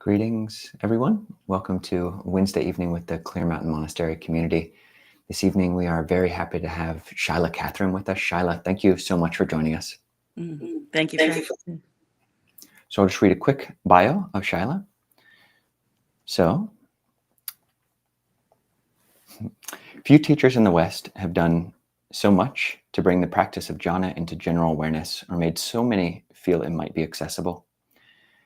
Greetings, everyone. Welcome to Wednesday evening with the Clear Mountain Monastery community. This evening, we are very happy to have Shaila Catherine with us. Shaila, thank you so much for joining us. Thank you for having me. So I'll just read a quick bio of Shaila. So, few teachers in the West have done so much to bring the practice of jhana into general awareness or made so many feel it might be accessible.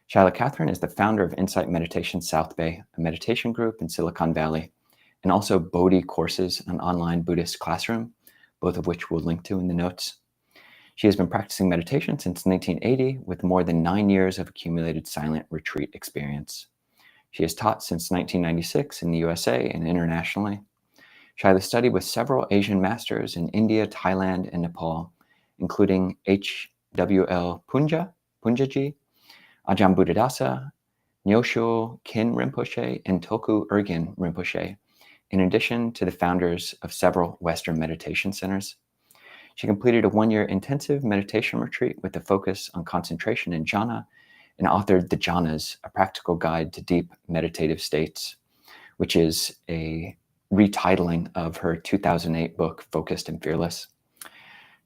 Shaila Catherine is the founder of Insight Meditation South Bay, a meditation group in Silicon Valley, and also Bodhi Courses, an online Buddhist classroom, both of which we'll link to in the notes. She has been practicing meditation since 1980 with more than 9 years of accumulated silent retreat experience. She has taught since 1996 in the USA and internationally. Shaila studied with several Asian masters in India, Thailand, and Nepal, including H.W.L. Poonjaji, Ajahn Buddhadasa, Nyoshul Khen Rinpoche, and Tulku Urgyen Rinpoche, in addition to the founders of several Western meditation centers. She completed a 1-year intensive meditation retreat with a focus on concentration in jhana and authored the Jhānas, a practical guide to deep meditative states, which is a retitling of her 2008 book, Focused and Fearless.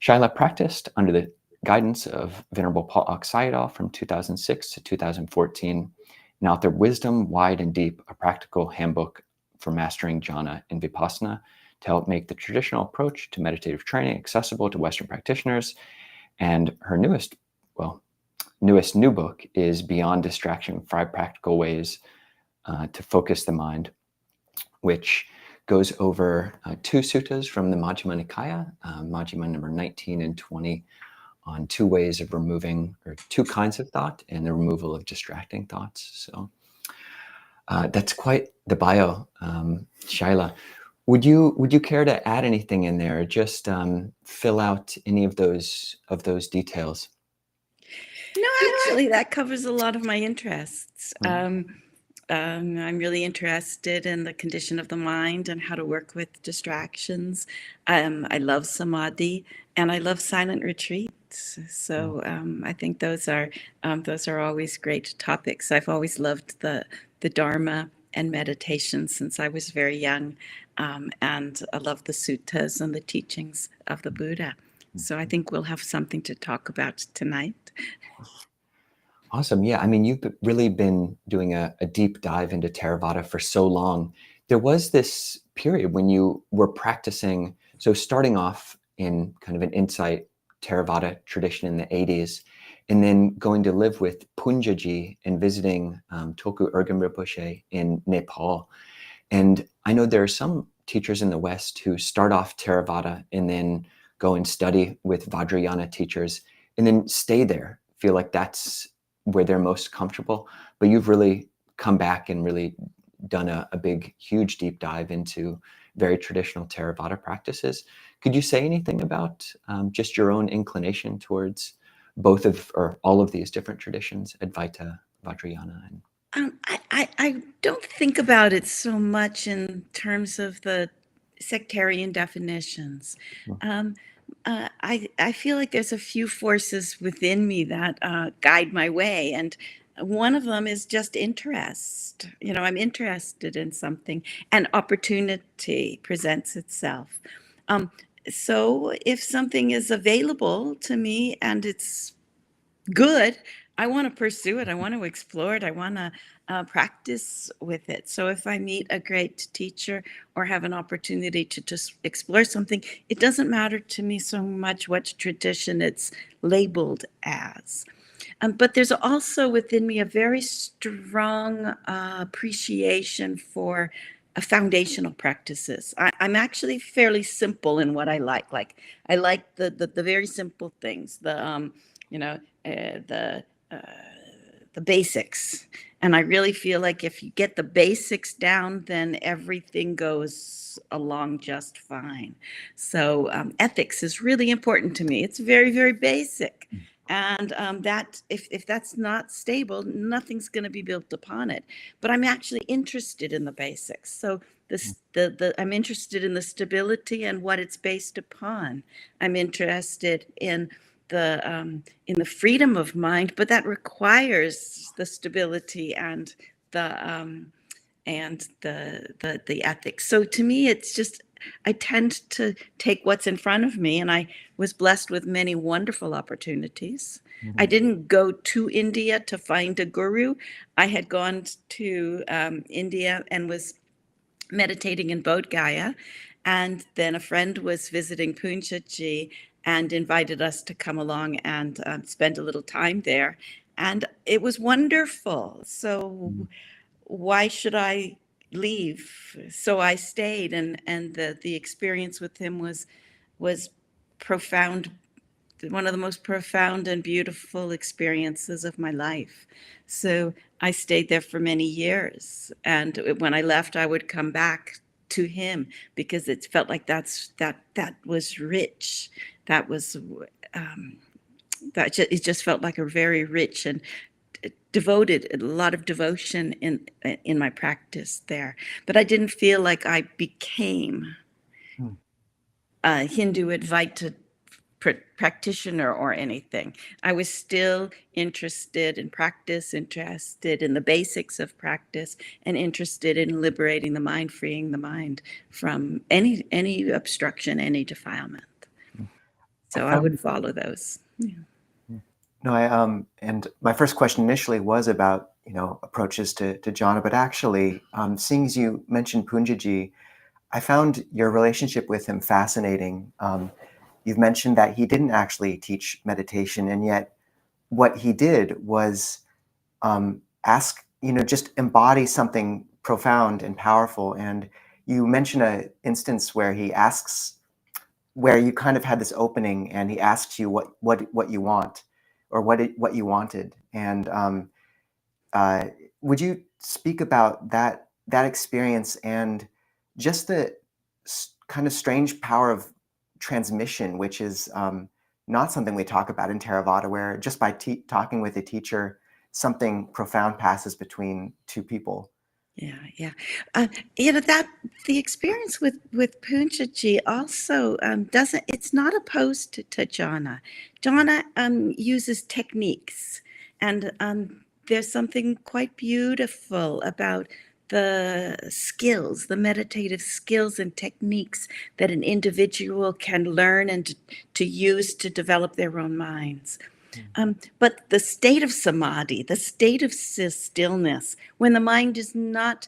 Shaila practiced under the guidance of Venerable Pa-Auk Sayadaw from 2006 to 2014, and authored Wisdom, Wide and Deep, a practical handbook for mastering jhana and vipassana to help make the traditional approach to meditative training accessible to Western practitioners. And her newest new book is Beyond Distraction, 5 Practical Ways to Focus the Mind, which goes over 2 suttas from the Majjhima Nikaya, Majjhima number 19 and 20, on 2 ways of removing, or 2 kinds of thought and the removal of distracting thoughts. So that's quite the bio. Shaila, would you care to add anything in there? Just fill out any of those details. No, actually, that covers a lot of my interests. I'm really interested in the condition of the mind and how to work with distractions. I love samadhi and I love silent retreats. So I think those are always great topics. I've always loved the Dharma and meditation since I was very young, and I love the suttas and the teachings of the Buddha. So I think we'll have something to talk about tonight. Awesome. Yeah. I mean, you've really been doing a deep dive into Theravada for so long. There was this period when you were practicing, so starting off in kind of an insight Theravada tradition in the 80s, and then going to live with Poonjaji and visiting Tulku Urgyen Rinpoche in Nepal. And I know there are some teachers in the West who start off Theravada and then go and study with Vajrayana teachers and then stay there, feel like that's where they're most comfortable. But you've really come back and really done a big, huge deep dive into very traditional Theravada practices. Could you say anything about just your own inclination towards both of, or all of these different traditions, Advaita, Vajrayana? I don't think about it so much in terms of the sectarian definitions. I feel like there's a few forces within me that guide my way, and one of them is just interest. I'm interested in something, and opportunity presents itself. So if something is available to me and it's good, I want to pursue it. I want to explore it. I want to practice with it. So if I meet a great teacher or have an opportunity to just explore something, it doesn't matter to me so much what tradition it's labeled as. But there's also within me a very strong appreciation for foundational practices. I'm actually fairly simple in what I like. Like I like the very simple things. The basics. And I really feel like if you get the basics down, then everything goes along just fine. So ethics is really important to me. It's very, very basic. And that if that's not stable, nothing's going to be built upon it. But I'm actually interested in the basics. So I'm interested in the stability and what it's based upon. I'm interested in the freedom of mind, but that requires the stability and the ethics. So to me, it's just, I tend to take what's in front of me, and I was blessed with many wonderful opportunities. I didn't go to India to find a guru. I had gone to India and was meditating in Bodh Gaya, and then a friend was visiting Poonja ji and invited us to come along and spend a little time there, and it was wonderful. So why should I leave? So I stayed, and the experience with him was profound, one of the most profound and beautiful experiences of my life. So I stayed there for many years, and when I left, I would come back to him because it felt like that was rich. That was it just felt like a very rich and devoted, a lot of devotion in my practice there. But I didn't feel like I became a Hindu Advaita practitioner or anything. I was still interested in practice, interested in the basics of practice, and interested in liberating the mind, freeing the mind from any obstruction, any defilement. So I would follow those. Yeah. No, and my first question initially was about, approaches to jhana, but actually, seeing as you mentioned Poonja, I found your relationship with him fascinating. You've mentioned that he didn't actually teach meditation, and yet what he did was ask, just embody something profound and powerful. And you mentioned an instance where he asks, where you kind of had this opening, and he asks you what you want, or what you wanted. And would you speak about that experience and just the kind of strange power of transmission, which is not something we talk about in Theravada, where just by talking with a teacher, something profound passes between two people. Yeah. That the experience with Poonja ji also doesn't. It's not opposed to jhana. Jhana uses techniques, and there's something quite beautiful about the skills, the meditative skills and techniques that an individual can learn and to use to develop their own minds. But the state of samadhi, the state of stillness, when the mind is not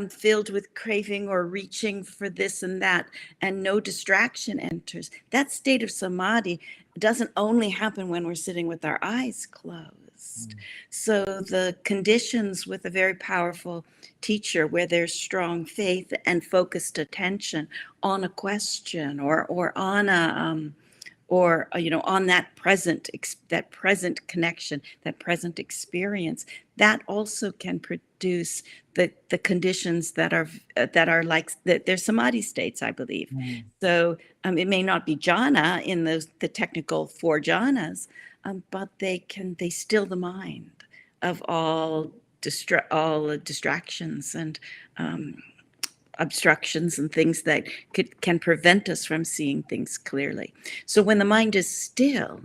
filled with craving or reaching for this and that, and no distraction enters, that state of samadhi doesn't only happen when we're sitting with our eyes closed. So the conditions with a very powerful teacher, where there's strong faith and focused attention on a question or on a on that present connection, that present experience, that also can produce the conditions that are like they're samadhi states, I believe. So it may not be jhana in the technical four jhanas, but they still the mind of all distractions and obstructions and things that can prevent us from seeing things clearly. So when the mind is still,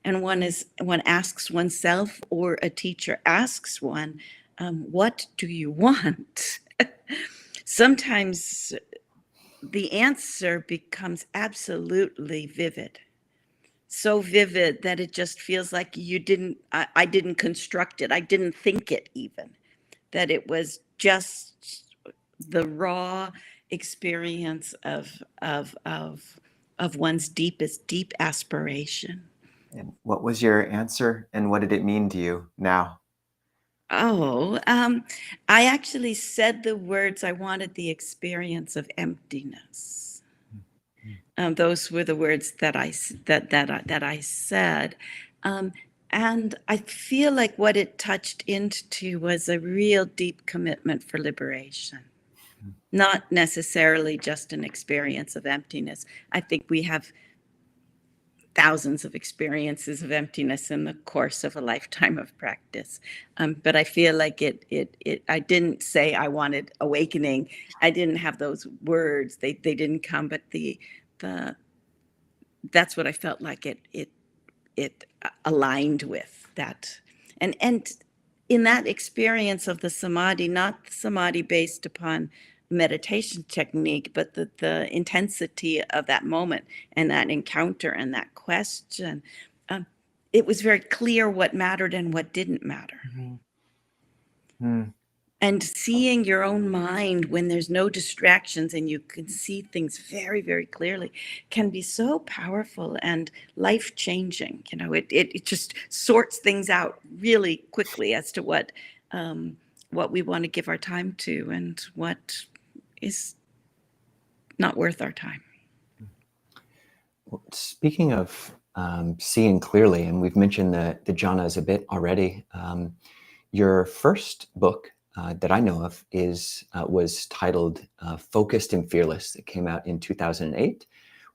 and one asks oneself, or a teacher asks one, what do you want? Sometimes the answer becomes absolutely vivid. So vivid that it just feels like I didn't construct it. I didn't think it even. That it was just the raw experience of one's deep aspiration. And what was your answer, and what did it mean to you now? Oh, I actually said the words, I wanted the experience of emptiness. Those were the words that I said. And I feel like what it touched into was a real deep commitment for liberation. Not necessarily just an experience of emptiness. I think we have thousands of experiences of emptiness in the course of a lifetime of practice. But I feel like I didn't say I wanted awakening. I didn't have those words. They didn't come, but that's what I felt like it aligned with that. And in that experience of the samadhi, not the samadhi based upon meditation technique, but the intensity of that moment and that encounter and that question, it was very clear what mattered and what didn't matter. And seeing your own mind when there's no distractions and you can see things very, very clearly can be so powerful and life-changing. You know, it just sorts things out really quickly as to what we want to give our time to and what is not worth our time. Well, speaking of seeing clearly, and we've mentioned the jhanas a bit already, your first book that I know of was titled Focused and Fearless. It came out in 2008,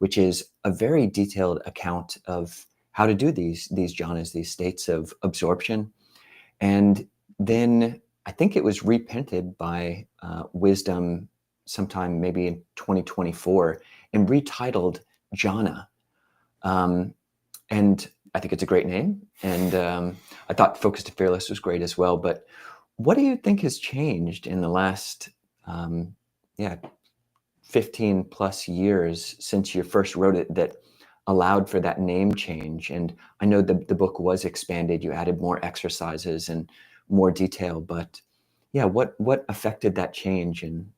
which is a very detailed account of how to do these jhanas, these states of absorption. And then I think it was reprinted by Wisdom sometime maybe in 2024 and retitled Jhāna. And I think it's a great name. And I thought Focused and Fearless was great as well. But what do you think has changed in the last 15 plus years since you first wrote it that allowed for that name change? And I know the book was expanded. You added more exercises and more detail. But yeah, what affected that change? And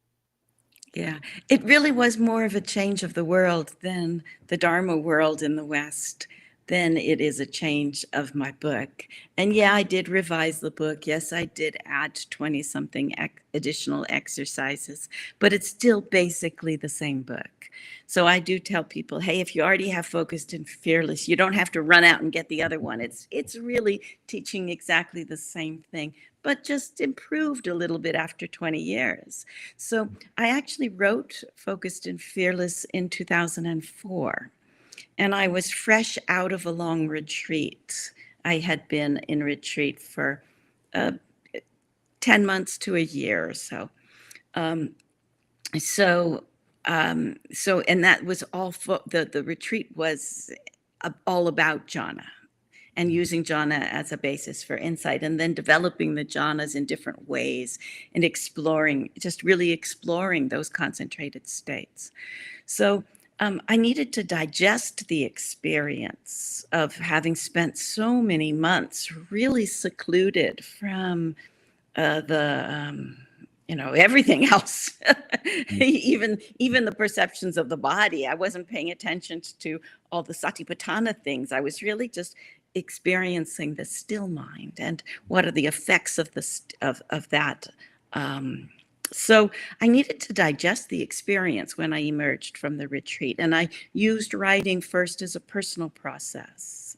yeah, it really was more of a change of the world than the Dharma world in the West. Then it is a change of my book. And yeah, I did revise the book. Yes, I did add 20-something additional exercises, but it's still basically the same book. So I do tell people, hey, if you already have Focused and Fearless, you don't have to run out and get the other one. It's really teaching exactly the same thing, but just improved a little bit after 20 years. So I actually wrote Focused and Fearless in 2004. And I was fresh out of a long retreat. I had been in retreat for 10 months to a year or so. And that was all, the retreat was all about jhana and using jhana as a basis for insight, and then developing the jhanas in different ways and really exploring those concentrated states. So I needed to digest the experience of having spent so many months really secluded from everything else, even the perceptions of the body. I wasn't paying attention to all the satipatthana things. I was really just experiencing the still mind and what are the effects of that. So I needed to digest the experience when I emerged from the retreat. And I used writing first as a personal process.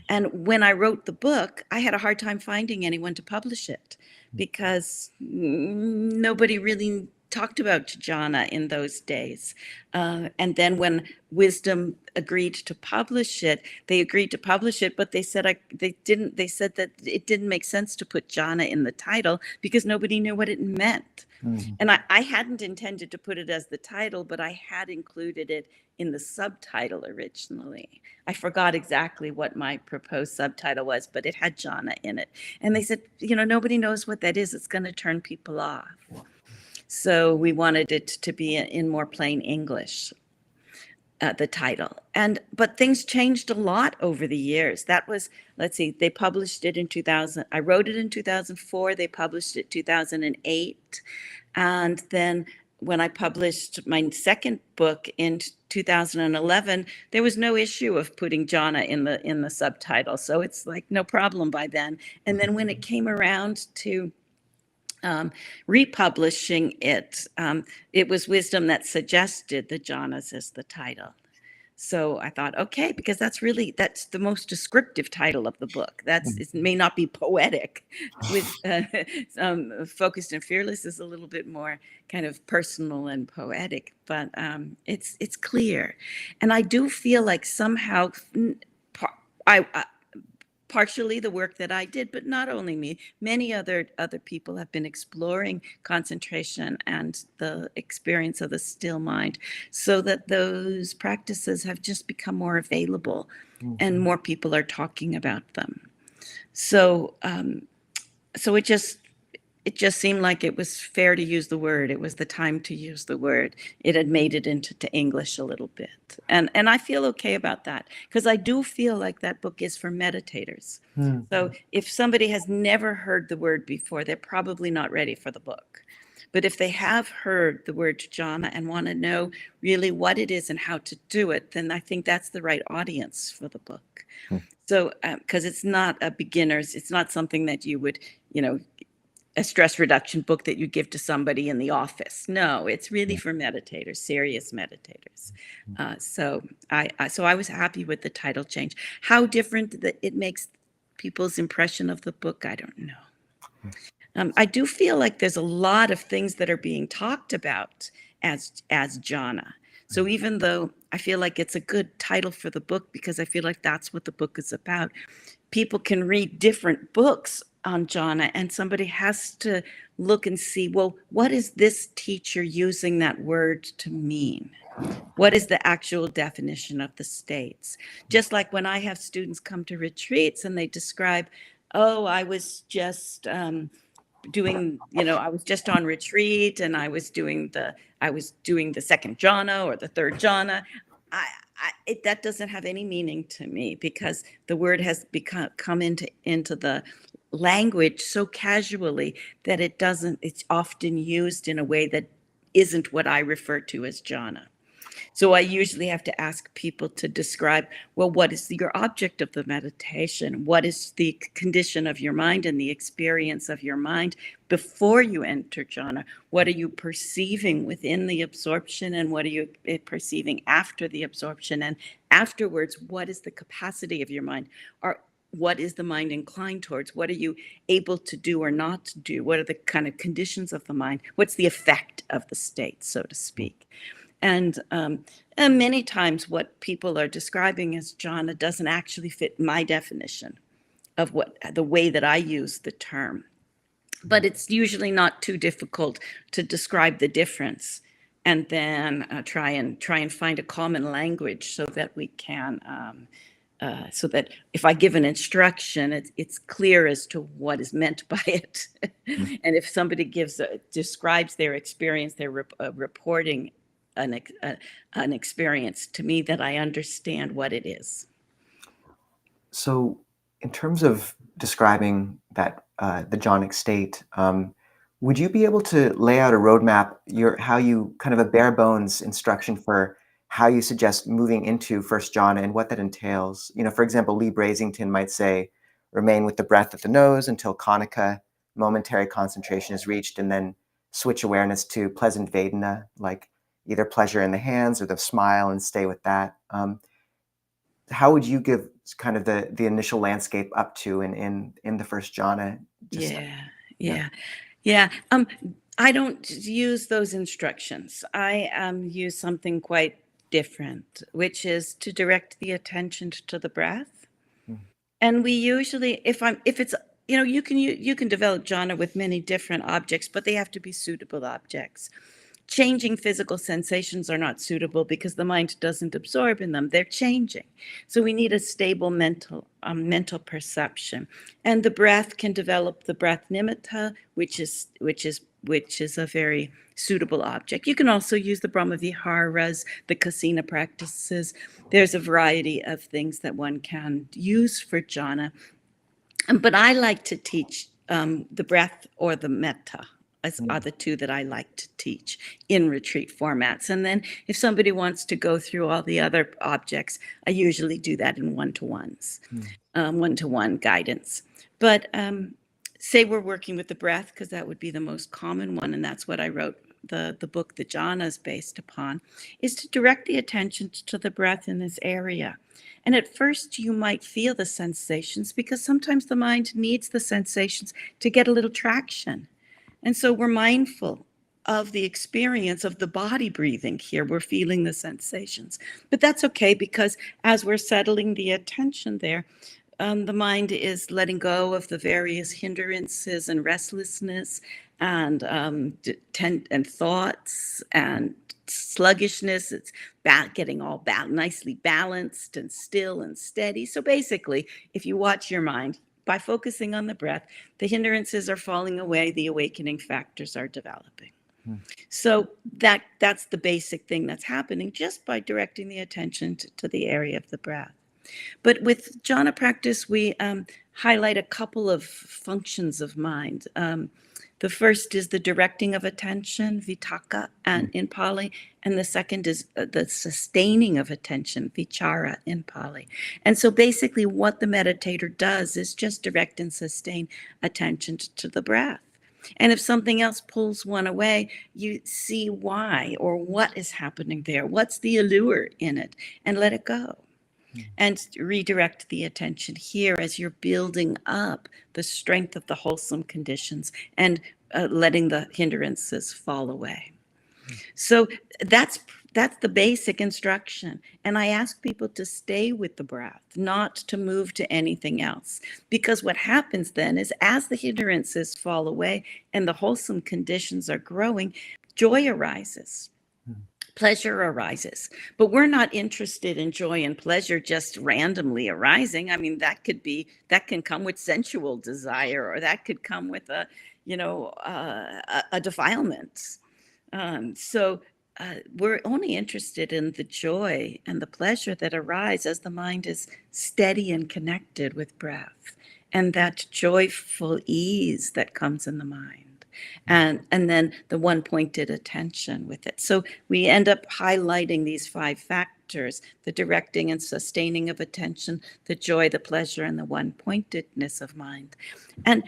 And when I wrote the book, I had a hard time finding anyone to publish it because nobody really talked about jhana in those days. And then when Wisdom agreed to publish it, but they said they said that it didn't make sense to put jhana in the title because nobody knew what it meant. And I hadn't intended to put it as the title, but I had included it in the subtitle originally. I forgot exactly what my proposed subtitle was, but it had jhana in it. And they said, nobody knows what that is. It's going to turn people off. So we wanted it to be in more plain English, the title. But things changed a lot over the years. That was, they published it in 2000. I wrote it in 2004. They published it 2008. And then when I published my second book in 2011, there was no issue of putting jhana in the subtitle. So it's like no problem by then. And then when it came around to republishing it, it was Wisdom that suggested the jhanas as the title. So I thought, okay, because that's the most descriptive title of the book. It may not be poetic. With Focused and Fearless is a little bit more kind of personal and poetic, but it's clear. And I do feel like somehow partially the work that I did, but not only me, many other people have been exploring concentration and the experience of the still mind, so that those practices have just become more available and more people are talking about them. So so it just seemed like it was fair to use the word. It was the time to use the word. It had made it into English a little bit. And I feel okay about that, because I do feel like that book is for meditators. Hmm. So if somebody has never heard the word before, they're probably not ready for the book. But if they have heard the word jhana and want to know really what it is and how to do it, then I think that's the right audience for the book. Hmm. So, because it's not a beginner's, it's not something that you would, a stress reduction book that you give to somebody in the office. No, it's really for meditators, serious meditators. So I was happy with the title change. How different that it makes people's impression of the book, I don't know. I do feel like there's a lot of things that are being talked about as jhana. So even though I feel like it's a good title for the book, because I feel like that's what the book is about, people can read different books on jhana, and somebody has to look and see, well, what is this teacher using that word to mean? What is the actual definition of the states? Just like when I have students come to retreats and they describe, oh, I was just I was just on retreat and I was doing the second jhana or the third jhana. That doesn't have any meaning to me, because the word has come into the language so casually that it's often used in a way that isn't what I refer to as jhana. So I usually have to ask people to describe, well, what is your object of the meditation? What is the condition of your mind and the experience of your mind before you enter jhana? What are you perceiving within the absorption, and what are you perceiving after the absorption? And afterwards, what is the capacity of your mind? Or what is the mind inclined towards? What are you able to do or not to do? What are the kind of conditions of the mind? What's the effect of the state, so to speak? And many times what people are describing as jhana doesn't actually fit my definition of the way that I use the term. But it's usually not too difficult to describe the difference, and then try and find a common language so that we can, so that if I give an instruction, it's clear as to what is meant by it. And if somebody describes their experience, they're reporting an experience to me, that I understand what it is. So in terms of describing that the jhanic state, would you be able to lay out a roadmap, how you kind of a bare bones instruction for how you suggest moving into first jhana and what that entails? For example, Lee Brasington might say, remain with the breath at the nose until Kanika, momentary concentration, is reached, and then switch awareness to pleasant Vedana, like either pleasure in the hands or the smile, and stay with that. How would you give kind of the initial landscape up to in the first jhana? Yeah. I don't use those instructions. I use something quite different, which is to direct the attention to the breath. And we usually, if it's you can develop jhana with many different objects, but they have to be suitable objects. Changing physical sensations are not suitable because the mind doesn't absorb in them. They're changing. So we need a stable mental perception. And the breath can develop the breath nimitta, which is a very suitable object. You can also use the Brahma Viharas, the Kasina practices. There's a variety of things that one can use for jhana. But I like to teach the breath or the metta are the two that I like to teach in retreat formats. And then if somebody wants to go through all the other objects, I usually do that in one-to-ones, one-to-one guidance. But say we're working with the breath, because that would be the most common one, and that's what I wrote the book, The Jhana, is based upon, is to direct the attention to the breath in this area. And at first you might feel the sensations, because sometimes the mind needs the sensations to get a little traction. And so we're mindful of the experience of the body breathing here. We're feeling the sensations. But that's okay, because as we're settling the attention there, the mind is letting go of the various hindrances and restlessness and thoughts and sluggishness. It's getting all nicely balanced and still and steady. So basically, if you watch your mind, by focusing on the breath, the hindrances are falling away, the awakening factors are developing. So that's the basic thing that's happening just by directing the attention to the area of the breath. But with jhana practice, we highlight a couple of functions of mind. The first is the directing of attention, vitakka, and in Pali, and the second is the sustaining of attention, vichara, in Pali. And so basically what the meditator does is just direct and sustain attention to the breath. And if something else pulls one away, you see why or what is happening there, what's the allure in it, and let it go. And redirect the attention here as you're building up the strength of the wholesome conditions and letting the hindrances fall away. So that's the basic instruction. And I ask people to stay with the breath, not to move to anything else. Because what happens then is as the hindrances fall away and the wholesome conditions are growing, joy arises. Pleasure arises, but we're not interested in joy and pleasure just randomly arising. I mean, that can come with sensual desire, or that could come with a defilement. So we're only interested in the joy and the pleasure that arise as the mind is steady and connected with breath, and that joyful ease that comes in the mind. And then the one-pointed attention with it. So we end up highlighting these 5 factors: the directing and sustaining of attention, the joy, the pleasure, and the one-pointedness of mind. And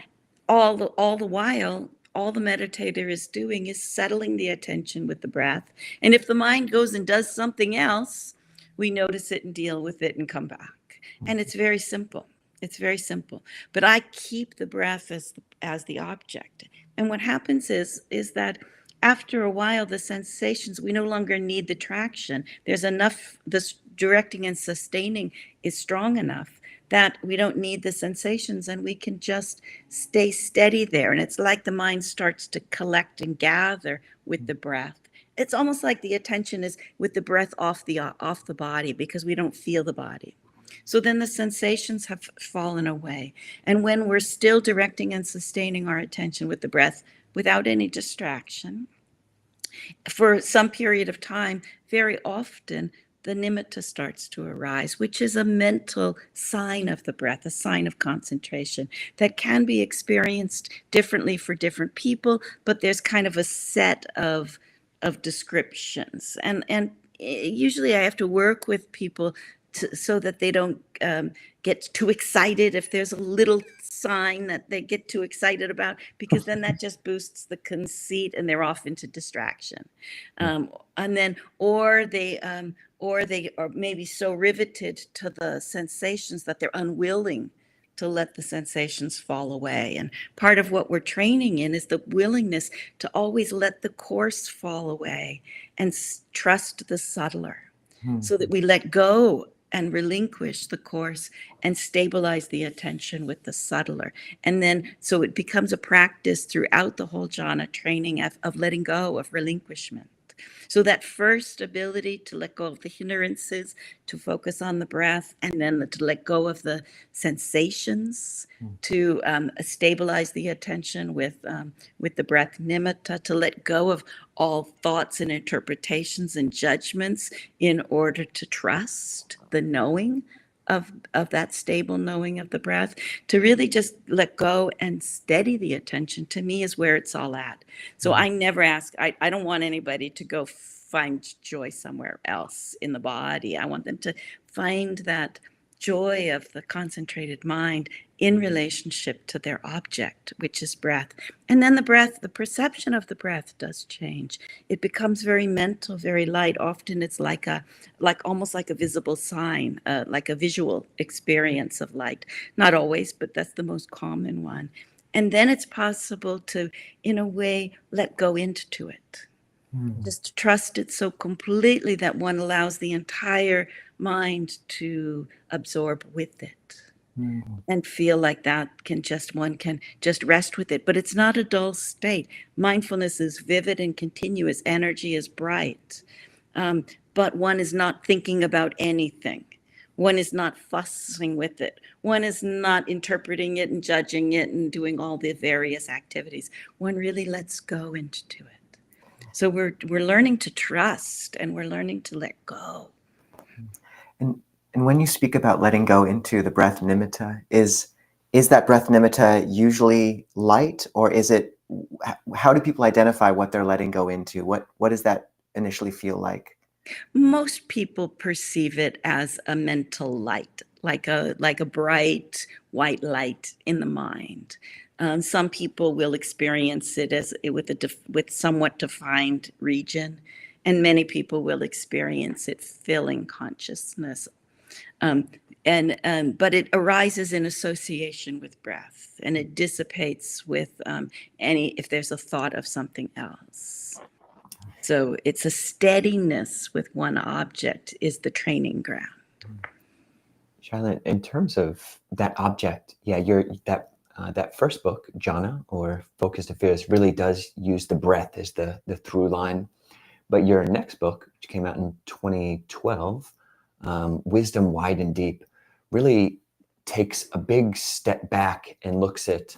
all the while, all the meditator is doing is settling the attention with the breath. And if the mind goes and does something else, we notice it and deal with it and come back. And it's very simple. It's very simple. But I keep the breath as the object. And what happens is that after a while, the sensations, we no longer need the traction. There's enough, this directing and sustaining is strong enough that we don't need the sensations, and we can just stay steady there. And it's like the mind starts to collect and gather with the breath. It's almost like the attention is with the breath off the body, because we don't feel the body. So then the sensations have fallen away. And when we're still directing and sustaining our attention with the breath without any distraction, for some period of time, very often the nimitta starts to arise, which is a mental sign of the breath, a sign of concentration that can be experienced differently for different people, but there's kind of a set of descriptions. And usually I have to work with people so that they don't get too excited if there's a little sign that they get too excited about, because then that just boosts the conceit and they're off into distraction. And then, or they are maybe so riveted to the sensations that they're unwilling to let the sensations fall away. And part of what we're training in is the willingness to always let the coarse fall away and trust the subtler, so that we let go and relinquish the coarse and stabilize the attention with the subtler. And then, so it becomes a practice throughout the whole jhana training of letting go, of relinquishment. So that first ability to let go of the hindrances, to focus on the breath, and then to let go of the sensations, to stabilize the attention with the breath nimitta, to let go of all thoughts and interpretations and judgments in order to trust the knowing of that stable knowing of the breath, to really just let go and steady the attention, to me is where it's all at. So I never ask, I don't want anybody to go find joy somewhere else in the body. I want them to find that joy of the concentrated mind in relationship to their object, which is breath. And then the breath, the perception of the breath does change. It becomes very mental, very light. Often it's like almost like a visible sign, like a visual experience of light. Not always, but that's the most common one. And then it's possible to, in a way, let go into it. Just trust it so completely that one allows the entire mind to absorb with it, and feel like one can just rest with it. But it's not a dull state. Mindfulness is vivid and continuous. Energy is bright. But one is not thinking about anything. One is not fussing with it. One is not interpreting it and judging it and doing all the various activities. One really lets go into it. So we're learning to trust, and we're learning to let go. And when you speak about letting go into the breath nimitta, is that breath nimitta usually light, or is it, how do people identify what they're letting go into? What does that initially feel like? Most people perceive it as a mental light, like a bright white light in the mind. Some people will experience it as with somewhat defined region, and many people will experience it filling consciousness. But it arises in association with breath, and it dissipates with if there's a thought of something else. So it's a steadiness with one object is the training ground. Shaila, in terms of that object, that first book, Jhāna, or Focused Affairs, really does use the breath as the through line. But your next book, which came out in 2012, Wisdom Wide and Deep, really takes a big step back and looks at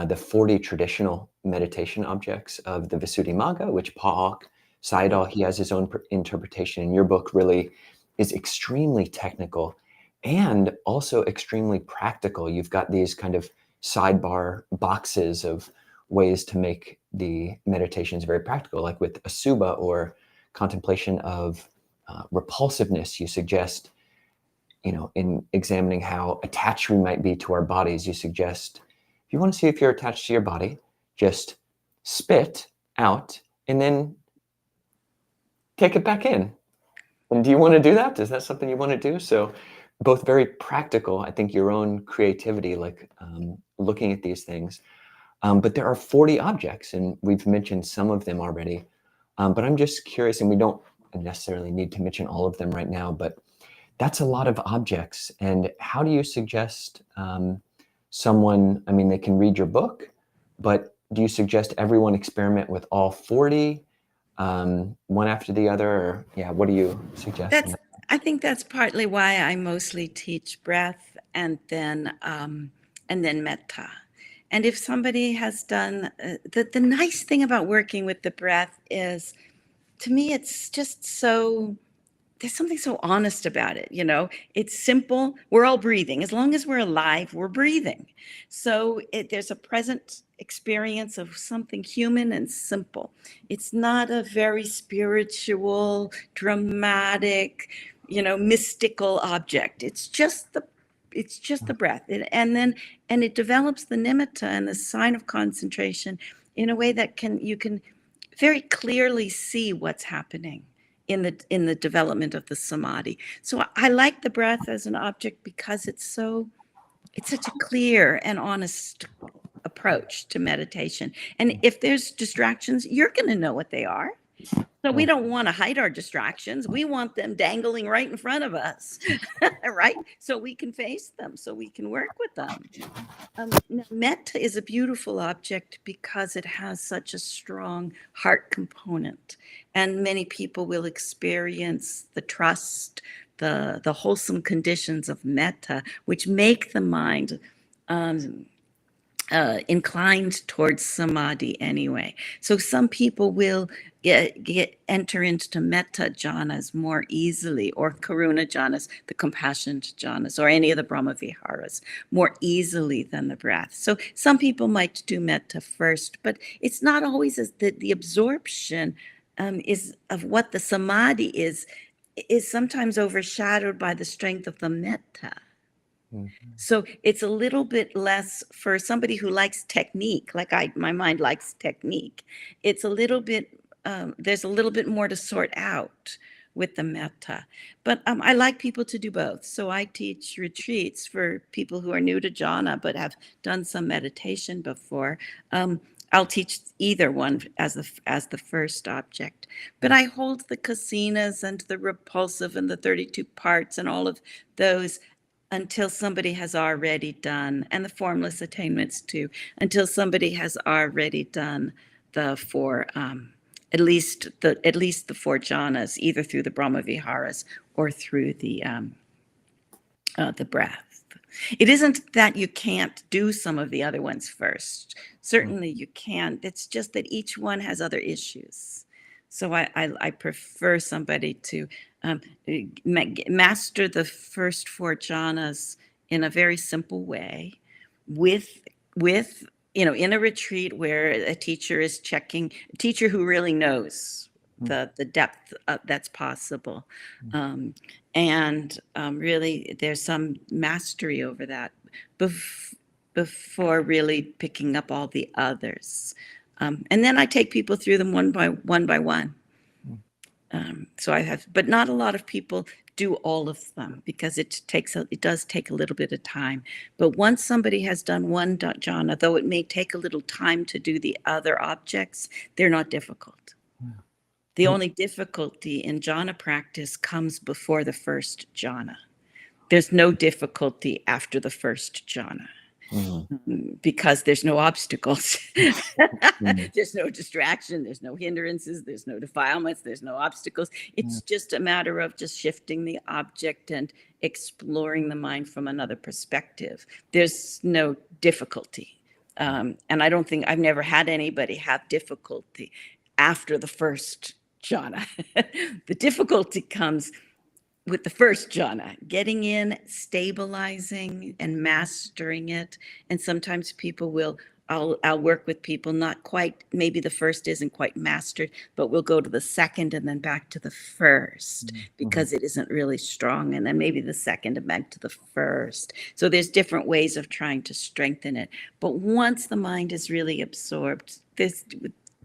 the 40 traditional meditation objects of the Visuddhimagga, which Pa-Auk Sayadaw, he has his own interpretation. And your book really is extremely technical and also extremely practical. You've got these kind of sidebar boxes of ways to make the meditations very practical, like with asubha or contemplation of repulsiveness. You suggest, in examining how attached we might be to our bodies, you suggest, if you want to see if you're attached to your body, just spit out and then take it back in. And do you want to do that? Is that something you want to do? So both very practical, I think your own creativity, like looking at these things. But there are 40 objects, and we've mentioned some of them already. But I'm just curious, and we don't necessarily need to mention all of them right now, but that's a lot of objects. And how do you suggest someone, they can read your book, but do you suggest everyone experiment with all 40, one after the other? Or, what do you suggest? I think that's partly why I mostly teach breath and then metta. And if somebody has done, the nice thing about working with the breath is, to me, it's just there's something so honest about it. It's simple. We're all breathing. As long as we're alive, we're breathing. So there's a present experience of something human and simple. It's not a very spiritual, dramatic, mystical object. It's just the breath. And it develops the nimitta and the sign of concentration in a way that you can very clearly see what's happening in the development of the samadhi. So I like the breath as an object because it's such a clear and honest approach to meditation. And if there's distractions, you're going to know what they are. So we don't want to hide our distractions. We want them dangling right in front of us, right? So we can face them, so we can work with them. Now, metta is a beautiful object because it has such a strong heart component. And many people will experience the trust, the wholesome conditions of metta, which make the mind inclined towards samadhi anyway. So some people will enter into metta jhanas more easily, or karuna jhanas, the compassion jhanas, or any of the Brahma Viharas more easily than the breath. So some people might do metta first, but it's not always as the absorption is of what the samadhi is sometimes overshadowed by the strength of the metta. Mm-hmm. So it's a little bit less for somebody who likes technique, like my mind likes technique. It's a little bit, there's a little bit more to sort out with the metta. But I like people to do both. So I teach retreats for people who are new to jhana, but have done some meditation before. I'll teach either one as the first object. But I hold the kasinas and the repulsive and the 32 parts and all of those until somebody has already done, and the formless attainments too, until somebody has already done the four, at least the four jhanas, either through the Brahma Viharas or through the the breath. It isn't that you can't do some of the other ones first. Certainly you can. It's just that each one has other issues. So I prefer somebody to master the first 4 jhanas in a very simple way, with in a retreat where a teacher is checking, a teacher who really knows the depth that's possible. Really there's some mastery over that before really picking up all the others. And then I take people through them one by one. So I have, but not a lot of people do all of them, because it does take a little bit of time. But once somebody has done one jhana, though it may take a little time to do the other objects, they're not difficult. The only difficulty in jhana practice comes before the first jhana. There's no difficulty after the first jhana. Because there's no obstacles. There's no distraction, there's no hindrances, there's no defilements, there's no obstacles. It's just a matter of just shifting the object and exploring the mind from another perspective. There's no difficulty. And I've never had anybody have difficulty after the first jhana. The difficulty comes with the first jhana, getting in, stabilizing and mastering it. And sometimes I'll work with people, not quite, maybe the first isn't quite mastered, but we'll go to the second and then back to the first because it isn't really strong. And then maybe the second and back to the first. So there's different ways of trying to strengthen it. But once the mind is really absorbed,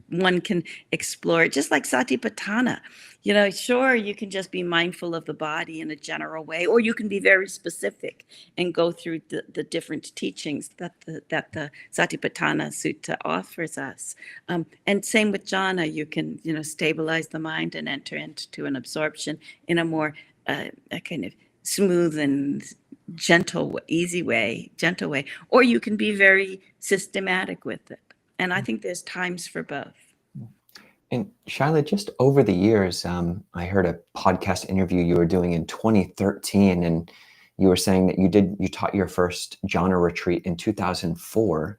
one can explore it, just like satipatthana. Sure, you can just be mindful of the body in a general way, or you can be very specific and go through the different teachings that the Satipatthana Sutta offers us. And same with jhana, you can stabilize the mind and enter into an absorption in a more a kind of smooth and gentle way, or you can be very systematic with it. And I think there's times for both. And Shaila, just over the years, I heard a podcast interview you were doing in 2013, and you were saying that you taught your first jhana retreat in 2004,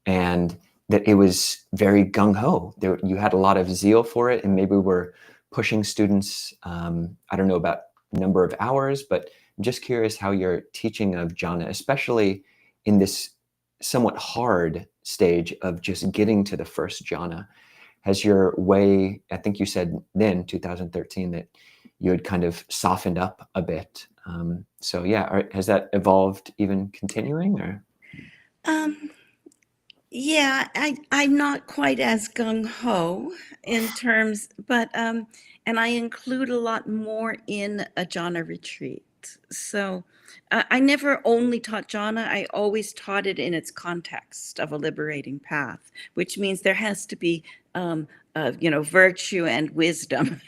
and that it was very gung-ho. You had a lot of zeal for it, and maybe were pushing students, I don't know about number of hours, but I'm just curious how your teaching of jhana, especially in this somewhat hard stage of just getting to the first jhana, has your way, I think you said then, 2013, that you had kind of softened up a bit. So yeah, has that evolved, even continuing, or? Yeah, I'm not quite as gung-ho in terms, but, and I include a lot more in a jhana retreat. So I never only taught jhana, I always taught it in its context of a liberating path, which means there has to be virtue and wisdom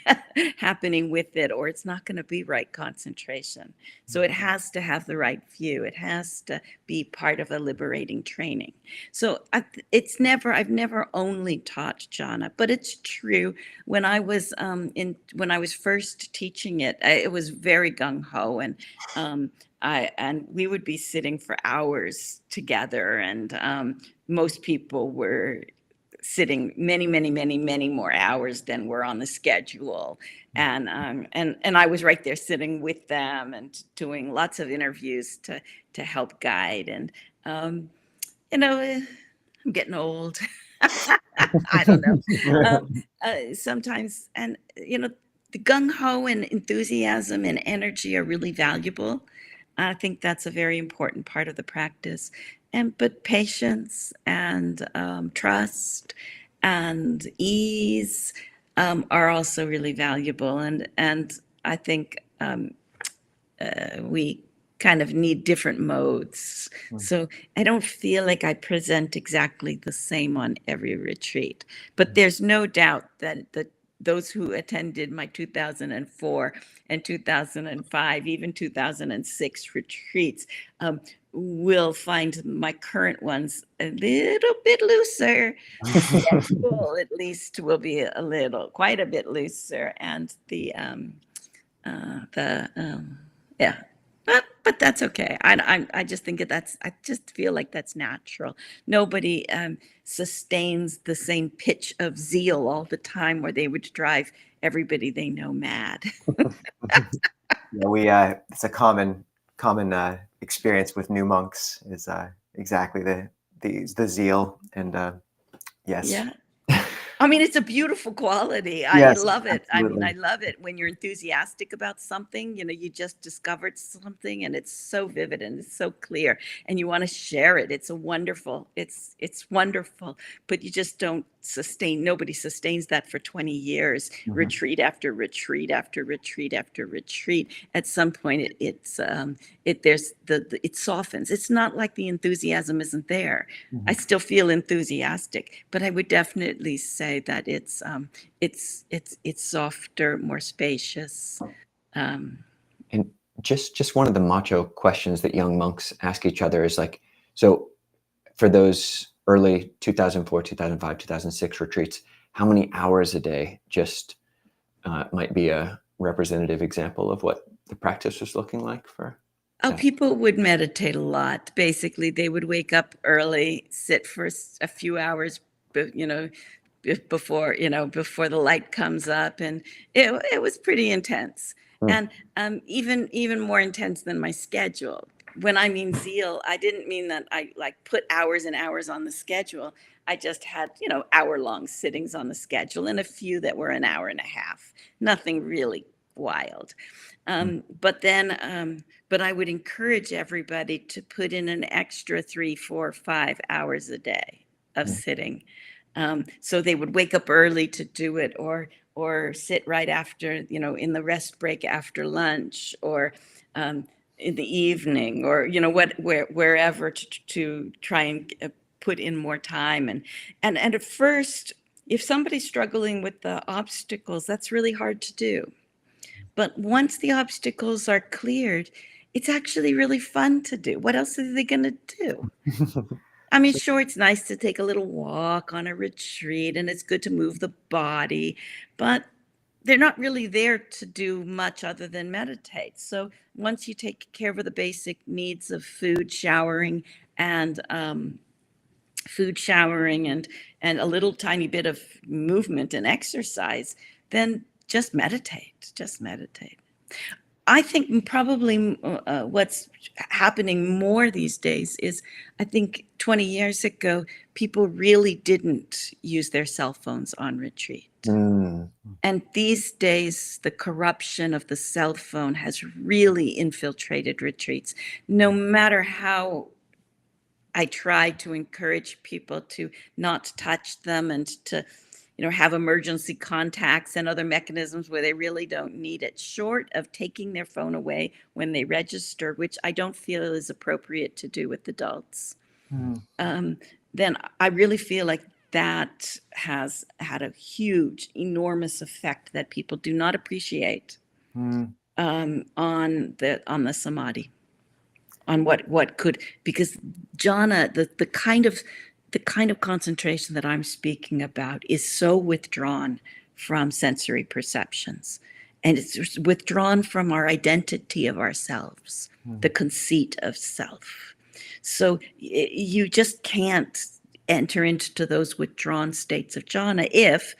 happening with it, or it's not going to be right concentration. So it has to have the right view. It has to be part of a liberating training. So I've never only taught jhana, but it's true. When I was first teaching it, it was very gung-ho, and we would be sitting for hours together, and most people were sitting many more hours than were on the schedule, and I was right there sitting with them and doing lots of interviews to help guide. And I'm getting old. I don't know. Sometimes, and the gung-ho and enthusiasm and energy are really valuable. I think that's a very important part of the practice. But patience and trust and ease are also really valuable. And I think we kind of need different modes. So I don't feel like I present exactly the same on every retreat. But there's no doubt that those who attended my 2004 and 2005, even 2006 retreats, will find my current ones a little bit looser. Schedule at least will be quite a bit looser, and the But that's okay. I just think I just feel like that's natural. Nobody sustains the same pitch of zeal all the time, where they would drive everybody they know mad. Yeah, it's a common experience with new monks, is exactly the zeal, and yes. Yeah. I mean, it's a beautiful quality. I Yes, love it. I mean, absolutely. I love it when you're enthusiastic about something, you just discovered something and it's so vivid and it's so clear and you want to share it. It's it's wonderful, but you just don't nobody sustains that for 20 years, Mhm. retreat after retreat after retreat after retreat. At some point it softens. It's not like the enthusiasm isn't there. I Mhm. still feel enthusiastic, but I would definitely say that it's softer, more spacious. Um, And just one of the macho questions that young monks ask each other is like, so for those early 2004, 2005, 2006 retreats, how many hours a day just might be a representative example of what the practice was looking like for Oh, that? people would meditate a lot. Basically, they would wake up early, sit for a few hours, before before the light comes up, and it was pretty intense, Mm. and even more intense than my schedule. When I mean zeal, I didn't mean that I like put hours and hours on the schedule. I just had hour-long sittings on the schedule, and a few that were an hour and a half. Nothing really wild. But I would encourage everybody to put in an extra 3, 4, 5 hours a day of Mm. sitting. So they would wake up early to do it, or sit right after, in the rest break after lunch, or in the evening, or wherever, to try and put in more time. And at first, if somebody's struggling with the obstacles, that's really hard to do. But once the obstacles are cleared, it's actually really fun to do. What else are they going to do? I mean, sure, it's nice to take a little walk on a retreat and it's good to move the body, but they're not really there to do much other than meditate. So once you take care of the basic needs of food, showering, and and a little tiny bit of movement and exercise, then just meditate. Just meditate. I think probably what's happening more these days is, I think 20 years ago, people really didn't use their cell phones on retreat. Mm. And these days, the corruption of the cell phone has really infiltrated retreats. No matter how I try to encourage people to not touch them and to have emergency contacts and other mechanisms where they really don't need it, short of taking their phone away when they register, which I don't feel is appropriate to do with adults. Mm. Then I really feel like that has had a huge, enormous effect that people do not appreciate, Mm. on the samadhi, on what could, because jhana, the kind of concentration that I'm speaking about is so withdrawn from sensory perceptions, and it's withdrawn from our identity of ourselves, the Mm. conceit of self. So you just can't enter into those withdrawn states of jhana if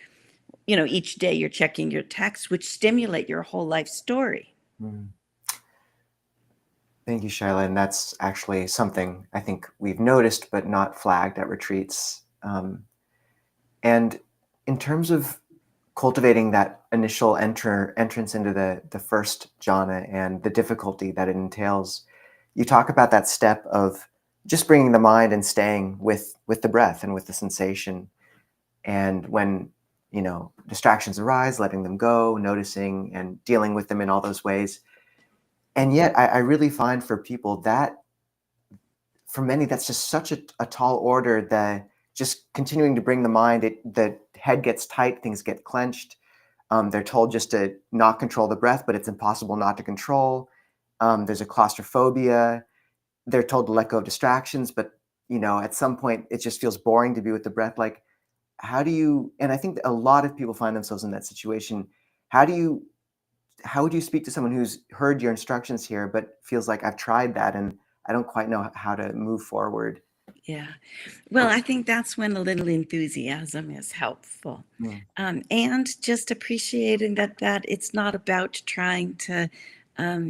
each day you're checking your texts, which stimulate your whole life story. Mm. Thank you, Shaila. And that's actually something I think we've noticed, but not flagged at retreats. And in terms of cultivating that initial entrance into the first jhana and the difficulty that it entails, you talk about that step of just bringing the mind and staying with the breath and with the sensation. And when distractions arise, letting them go, noticing and dealing with them in all those ways. And yet I really find for people that, for many, that's just such a tall order, that just continuing to bring the mind, the head gets tight, things get clenched. They're told just to not control the breath, but it's impossible not to control. There's a claustrophobia. They're told to let go of distractions, but at some point it just feels boring to be with the breath. Like, how do you? And I think that a lot of people find themselves in that situation. How do you how would you speak to someone who's heard your instructions here, but feels like I've tried that and I don't quite know how to move forward? Yeah. Well, I think that's when a little enthusiasm is helpful. Mm. And just appreciating that it's not about trying to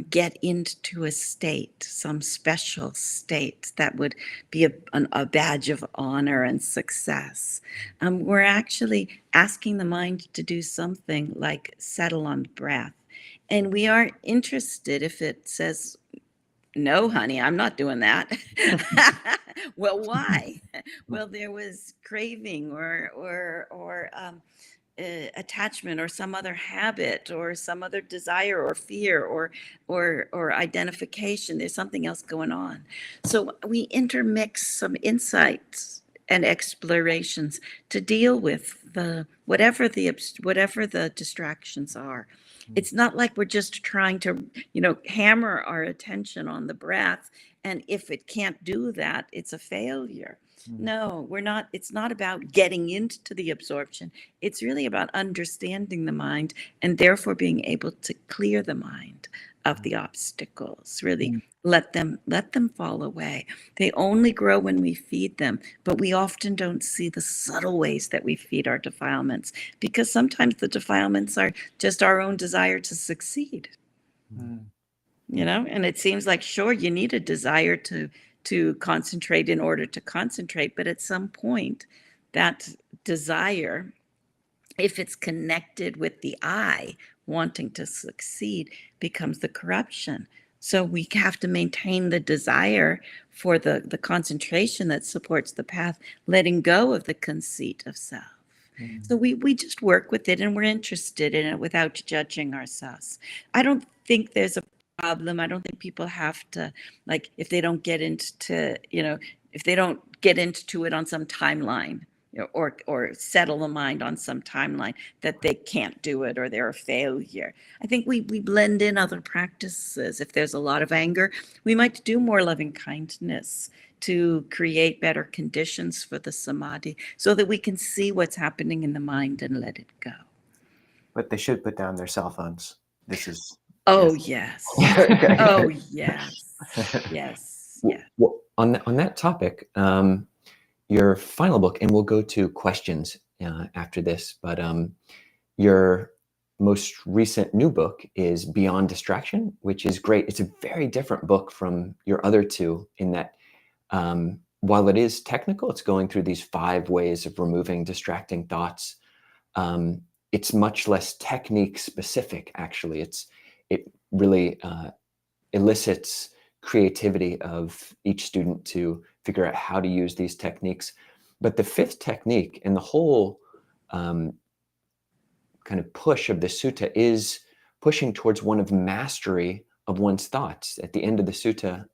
get into a state, some special state that would be a badge of honor and success. We're actually asking the mind to do something like settle on breath. And we are interested if it says, no, honey, I'm not doing that. Well, why? Well, there was craving or attachment or some other habit or some other desire or fear or identification. There's something else going on. So we intermix some insights and explorations to deal with whatever the distractions are. It's not like we're just trying to, hammer our attention on the breath, and if it can't do that, it's a failure. No, we're not. It's not about getting into the absorption. It's really about understanding the mind and therefore being able to clear the mind of the obstacles. Really let them fall away. They only grow when we feed them, but we often don't see the subtle ways that we feed our defilements, because sometimes the defilements are just our own desire to succeed. And it seems like, sure, you need a desire to concentrate in order to concentrate, but at some point that desire, if it's connected with the I wanting to succeed, becomes the corruption. So we have to maintain the desire for the concentration that supports the path, letting go of the conceit of self. So we just work with it, and we're interested in it without judging ourselves. I don't think there's a problem. I don't think people have to, like, if they don't get into, if they don't get into it on some timeline, or settle the mind on some timeline, that they can't do it or they're a failure. I think we blend in other practices. If there's a lot of anger, we might do more loving kindness to create better conditions for the samadhi so that we can see what's happening in the mind and let it go. But they should put down their cell phones. This is... Oh, yes. Okay. Oh, yes. Yes. Yeah. Well, on that topic, your final book, and we'll go to questions after this, but your most recent new book is Beyond Distraction, which is great. It's a very different book from your other two in that while it is technical, it's going through these 5 ways of removing distracting thoughts. It's much less technique specific, actually. It really elicits creativity of each student to figure out how to use these techniques. But the 5th technique and the whole kind of push of the sutta is pushing towards one of mastery of one's thoughts. At the end of the sutta,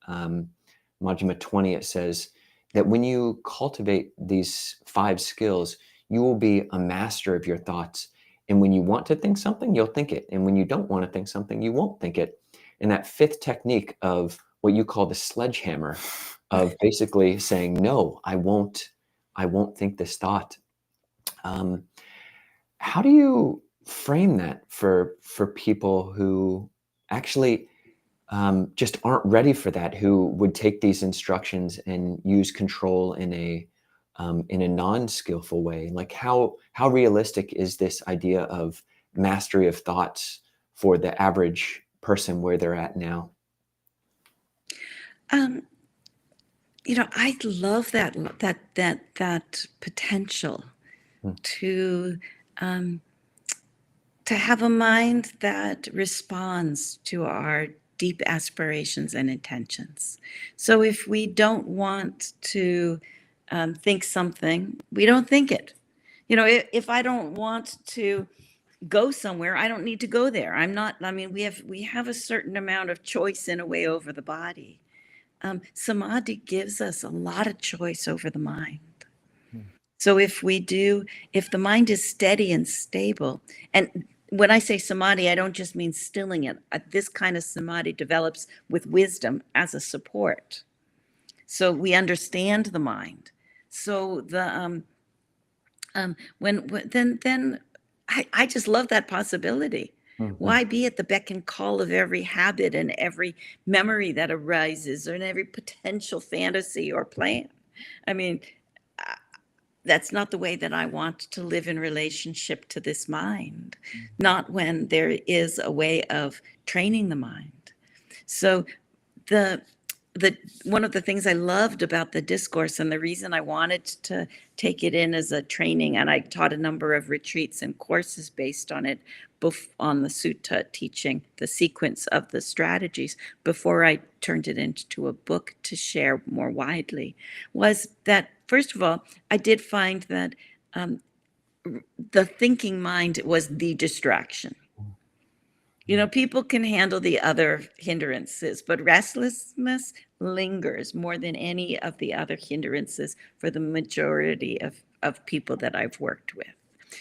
Majjhima 20, it says that when you cultivate these 5 skills, you will be a master of your thoughts. And when you want to think something, you'll think it. And when you don't want to think something, you won't think it. And that 5th technique of what you call the sledgehammer, of basically saying, no, I won't think this thought. How do you frame that for people who actually just aren't ready for that, who would take these instructions and use control in a non-skillful way? Like how realistic is this idea of mastery of thoughts for the average person where they're at now? I love that potential to have a mind that responds to our deep aspirations and intentions. So if we don't want to think something, we don't think it. If I don't want to go somewhere, I don't need to go there. We have a certain amount of choice in a way over the body. Samadhi gives us a lot of choice over the mind. So if the mind is steady and stable, and when I say samadhi, I don't just mean stilling it. This kind of samadhi develops with wisdom as a support. So we understand the mind. So I just love that possibility. Why be at the beck and call of every habit and every memory that arises and every potential fantasy or plan? I mean, that's not the way that I want to live in relationship to this mind, not when there is a way of training the mind. So the one of the things I loved about the discourse, and the reason I wanted to take it in as a training, and I taught a number of retreats and courses based on it, on the sutta teaching the sequence of the strategies before I turned it into a book to share more widely, was that, first of all, I did find that the thinking mind was the distraction. You know, people can handle the other hindrances, but restlessness lingers more than any of the other hindrances for the majority of people that I've worked with.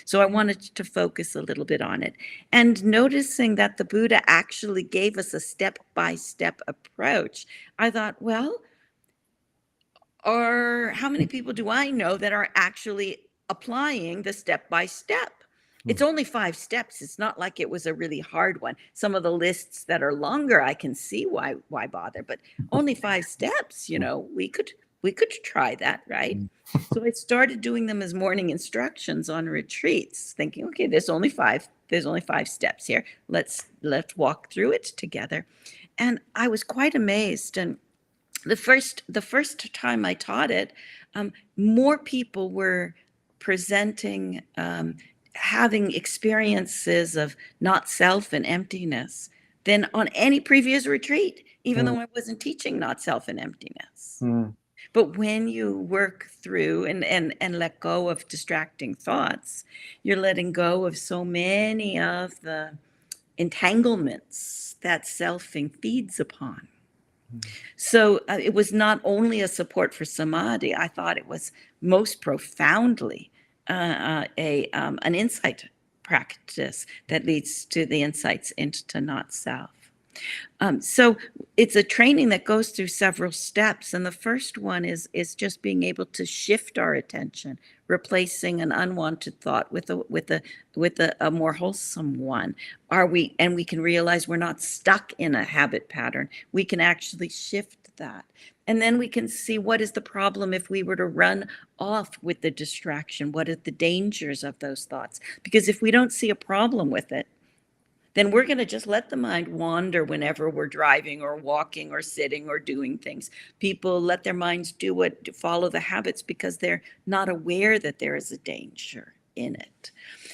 So I wanted to focus a little bit on it. And noticing that the Buddha actually gave us a step-by-step approach, I thought, well, or how many people do I know that are actually applying the step-by-step? It's only 5 steps. It's not like it was a really hard one. Some of the lists that are longer, I can see why bother, but only 5 steps, you know, we could try that, right? So I started doing them as morning instructions on retreats, thinking, okay, there's only 5 steps here. Let's walk through it together. And I was quite amazed. And the first time I taught it, more people were presenting having experiences of not self and emptiness than on any previous retreat, even though I wasn't teaching not self and emptiness. But when you work through and let go of distracting thoughts, you're letting go of so many of the entanglements that selfing feeds upon. So it was not only a support for samadhi, I thought it was most profoundly an insight practice that leads to the insights into not self. So it's a training that goes through several steps, and the first one is just being able to shift our attention, replacing an unwanted thought with a more wholesome one. And we can realize we're not stuck in a habit pattern. We can actually shift that. And then we can see what is the problem if we were to run off with the distraction. What are the dangers of those thoughts? Because if we don't see a problem with it, then we're going to just let the mind wander whenever we're driving or walking or sitting or doing things. People let their minds follow the habits because they're not aware that there is a danger in it.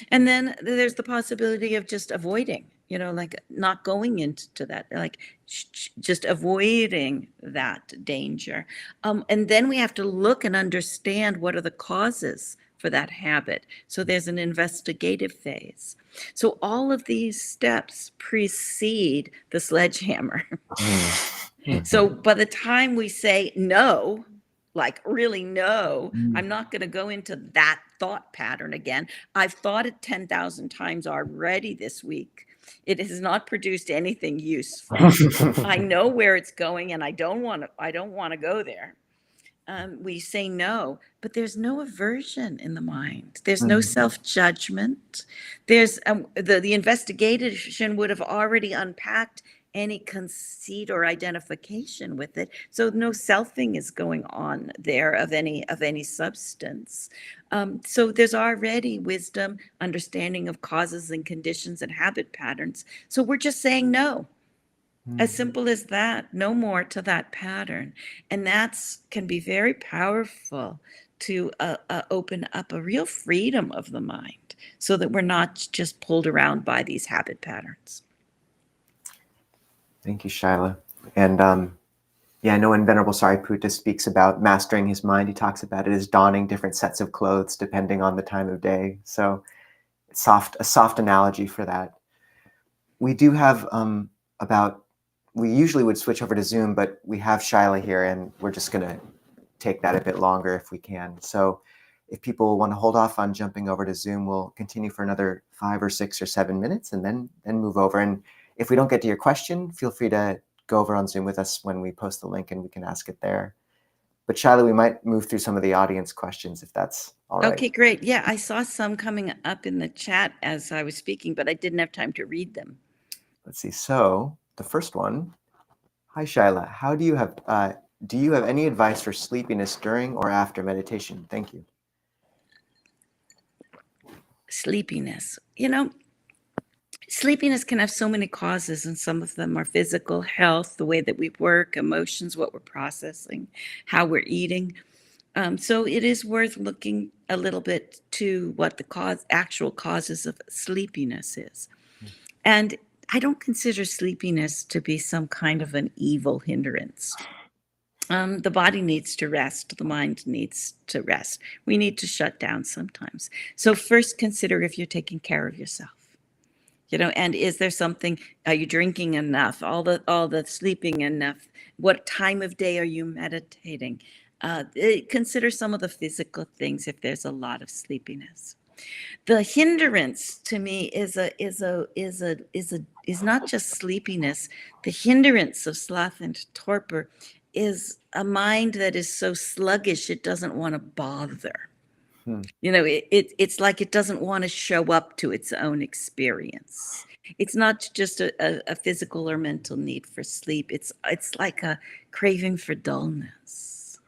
And then there's the possibility of just avoiding, you know, like not going into that, like just avoiding that danger. And then we have to look and understand what are the causes for that habit. So there's an investigative phase. So all of these steps precede the sledgehammer. So by the time we say no, like really no, I'm not going to go into that thought pattern again. I've thought it 10,000 times already this week. It has not produced anything useful. I know where it's going, and I don't want to go there. We say no, but there's no aversion in the mind. There's no self-judgment. There's the investigation would have already unpacked any conceit or identification with it. So no selfing is going on there of any substance. So there's already wisdom, understanding of causes and conditions and habit patterns. So we're just saying no. As simple as that, no more to that pattern. And that's can be very powerful to open up a real freedom of the mind so that we're not just pulled around by these habit patterns. Thank you, Shaila. And I know when Venerable Sariputta speaks about mastering his mind, he talks about it as donning different sets of clothes depending on the time of day. So a soft analogy for that. We do have we usually would switch over to Zoom, but we have Shaila here and we're just going to take that a bit longer if we can. So if people want to hold off on jumping over to Zoom, we'll continue for another 5 or 6 or 7 minutes and then move over. And if we don't get to your question, feel free to go over on Zoom with us when we post the link and we can ask it there. But Shaila, we might move through some of the audience questions if that's all right. Okay, great. Yeah, I saw some coming up in the chat as I was speaking, but I didn't have time to read them. Let's see. So the first one. Hi, Shaila. Do you have any advice for sleepiness during or after meditation? Thank you. Sleepiness. Sleepiness can have so many causes, and some of them are physical health, the way that we work, emotions, what we're processing, how we're eating. So it is worth looking a little bit to what the actual causes of sleepiness is. And I don't consider sleepiness to be some kind of an evil hindrance. The body needs to rest. The mind needs to rest. We need to shut down sometimes. So first consider if you're taking care of yourself. And is there something, are you drinking enough, all the sleeping enough? What time of day are you meditating? Consider some of the physical things if there's a lot of sleepiness. The hindrance to me is not just sleepiness. The hindrance of sloth and torpor is a mind that is so sluggish it doesn't want to bother. It's like it doesn't want to show up to its own experience. It's not just a physical or mental need for sleep. It's like a craving for dullness.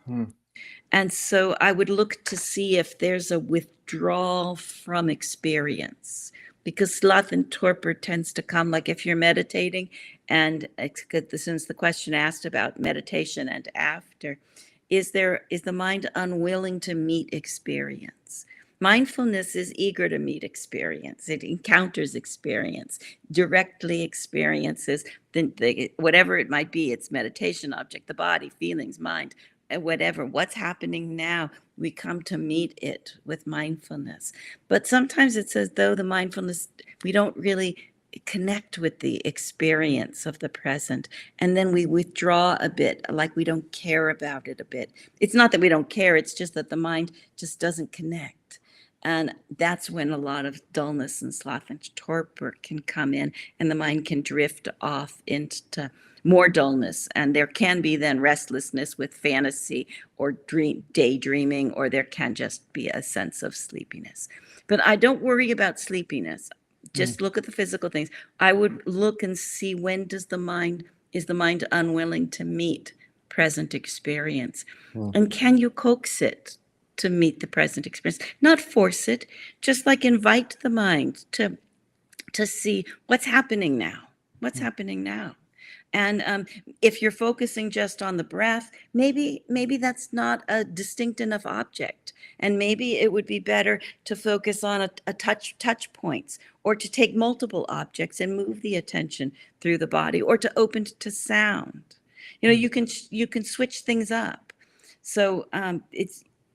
And so I would look to see if there's a withdrawal from experience, because sloth and torpor tends to come like if you're meditating, and since the question asked about meditation and after, is the mind unwilling to meet experience? Mindfulness is eager to meet experience. It encounters experience, directly experiences whatever it might be, its meditation object, the body, feelings, mind, whatever, what's happening now, we come to meet it with mindfulness. But sometimes it's as though the mindfulness, we don't really connect with the experience of the present, and then we withdraw a bit, like we don't care about it a bit. It's not that we don't care, it's just that the mind just doesn't connect. And that's when a lot of dullness and sloth and torpor can come in, and the mind can drift off into more dullness. And there can be then restlessness with fantasy or daydreaming, or there can just be a sense of sleepiness. But I don't worry about sleepiness. Just look at the physical things. I would look and see, when is the mind unwilling to meet present experience? And can you coax it to meet the present experience? Not force it, just like invite the mind to see what's happening now. What's happening now? And if you're focusing just on the breath, maybe that's not a distinct enough object. And maybe it would be better to focus on a touch points, or to take multiple objects and move the attention through the body, or to open to sound. You can switch things up. So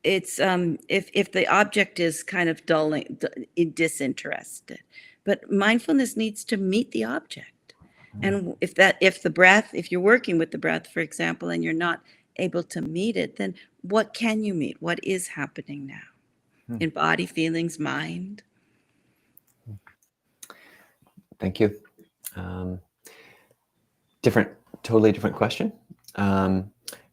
if the object is kind of dulling, disinterested, but mindfulness needs to meet the object. And if you're working with the breath, for example, and you're not able to meet it, then what can you meet? What is happening now in body, feelings, mind? Thank you. Totally different question. Hello,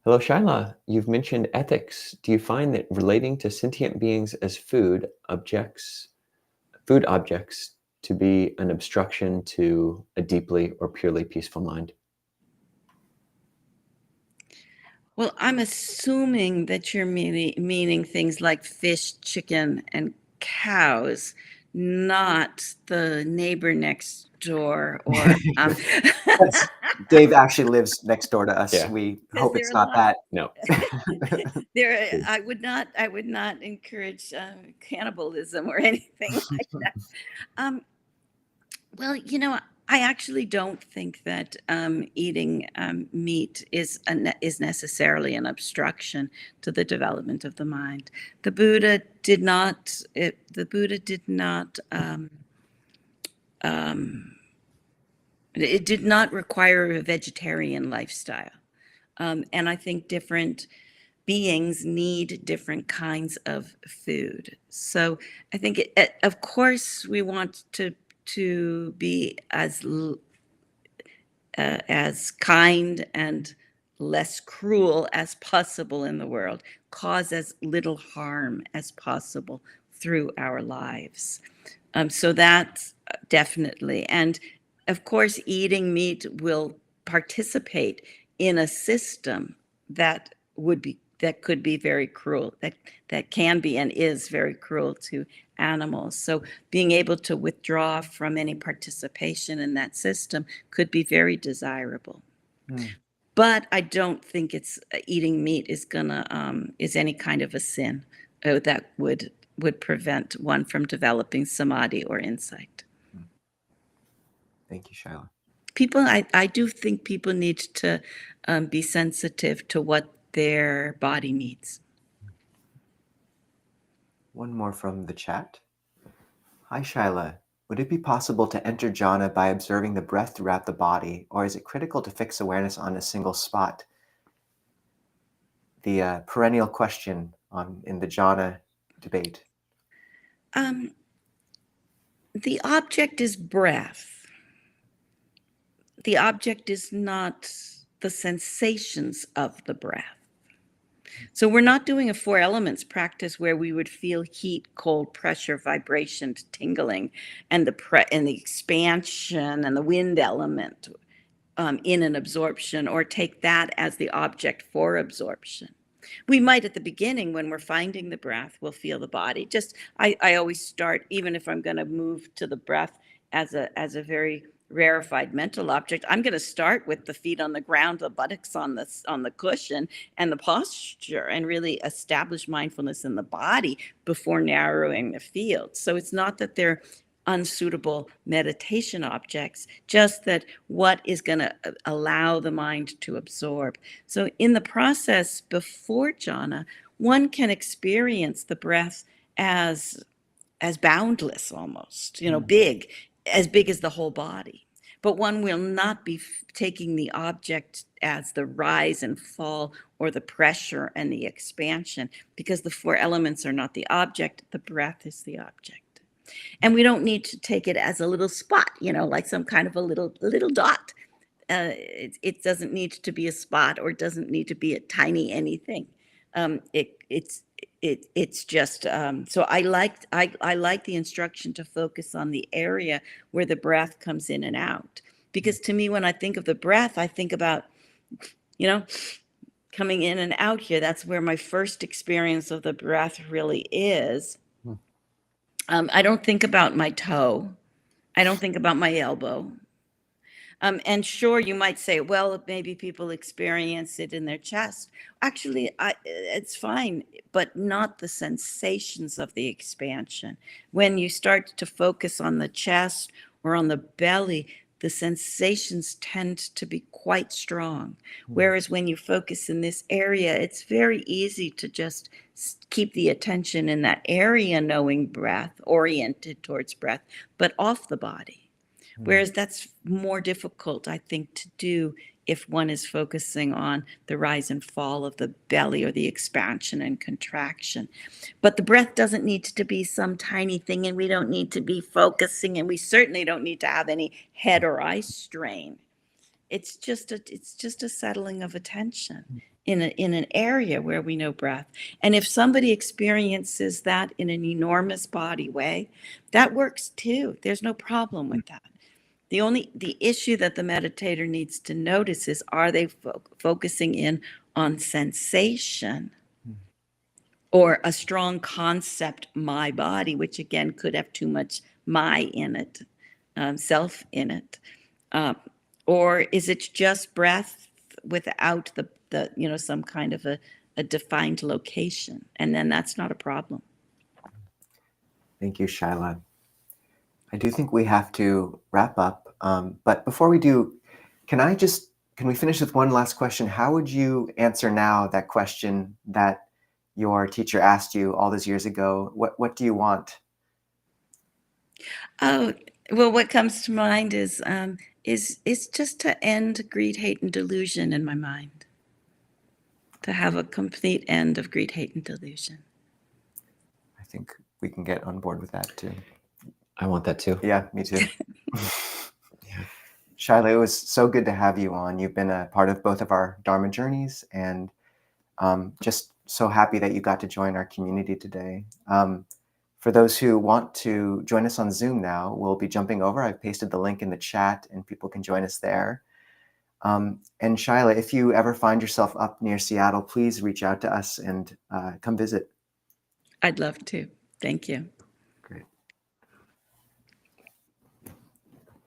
Shaila. You've mentioned ethics. Do you find that relating to sentient beings as food objects to be an obstruction to a deeply or purely peaceful mind? Well, I'm assuming that you're meaning things like fish, chicken, and cows, not the neighbor next door, or Dave actually lives next door to us. Yeah. We hope it's not that. No. I would not encourage cannibalism or anything like that. Well, I actually don't think that eating meat is necessarily an obstruction to the development of the mind. The Buddha did not. It did not require a vegetarian lifestyle, and I think different beings need different kinds of food. So I think, of course, we want to be as kind and less cruel as possible in the world, cause as little harm as possible through our lives. So that's definitely. And of course, eating meat will participate in a system that could be very cruel, that can be and is very cruel to animals. So being able to withdraw from any participation in that system could be very desirable. But I don't think it's eating meat is any kind of a sin that would prevent one from developing samadhi or insight. Thank you, Shaila. I do think people need to be sensitive to what their body needs. One more from the chat. Hi, Shaila. Would it be possible to enter jhana by observing the breath throughout the body, or is it critical to fix awareness on a single spot? The perennial question in the jhana debate. The object is breath. The object is not the sensations of the breath. So we're not doing a 4 elements practice where we would feel heat, cold, pressure, vibration, tingling, and the expansion and the wind element in an absorption, or take that as the object for absorption. We might at the beginning, when we're finding the breath, we'll feel the body. I always start, even if I'm going to move to the breath as a very rarefied mental object, I'm going to start with the feet on the ground, the buttocks on the cushion, and the posture, and really establish mindfulness in the body before narrowing the field. So it's not that they're unsuitable meditation objects, just that what is going to allow the mind to absorb. So in the process before jhana, one can experience the breath as boundless, almost, big, as big as the whole body. But one will not be taking the object as the rise and fall or the pressure and the expansion, because the 4 elements are not the object, the breath is the object. And we don't need to take it as a little spot, like some kind of a little dot. It doesn't need to be a spot, or doesn't need to be a tiny anything. It's just so I like the instruction to focus on the area where the breath comes in and out, because to me, when I think of the breath, I think about coming in and out here. That's where my first experience of the breath really is. I don't think about my toe. I don't think about my elbow. And sure, you might say, well, maybe people experience it in their chest. Actually, it's fine, but not the sensations of the expansion. When you start to focus on the chest or on the belly, the sensations tend to be quite strong. Whereas when you focus in this area, it's very easy to just keep the attention in that area, knowing breath, oriented towards breath, but off the body. Whereas that's more difficult, I think, to do if one is focusing on the rise and fall of the belly, or the expansion and contraction. But the breath doesn't need to be some tiny thing, and we don't need to be focusing, and we certainly don't need to have any head or eye strain. It's just a settling of attention in an area where we know breath. And if somebody experiences that in an enormous body way, that works too. There's no problem with that. The issue that the meditator needs to notice is, are they focusing in on sensation, or a strong concept, my body, which again could have too much my in it, self in it, or is it just breath without the some kind of a defined location? And then that's not a problem. Thank you, Shaila. I do think we have to wrap up. But before we do, can we finish with one last question? How would you answer now that question that your teacher asked you all those years ago? What do you want? Oh, well, what comes to mind is just to end greed, hate, and delusion in my mind. To have a complete end of greed, hate, and delusion. I think we can get on board with that too. I want that too. Yeah, me too. Yeah. Shaila, it was so good to have you on. You've been a part of both of our Dharma journeys, and just so happy that you got to join our community today. For those who want to join us on Zoom now, we'll be jumping over. I've pasted the link in the chat and people can join us there. And Shaila, if you ever find yourself up near Seattle, please reach out to us and come visit. I'd love to. Thank you.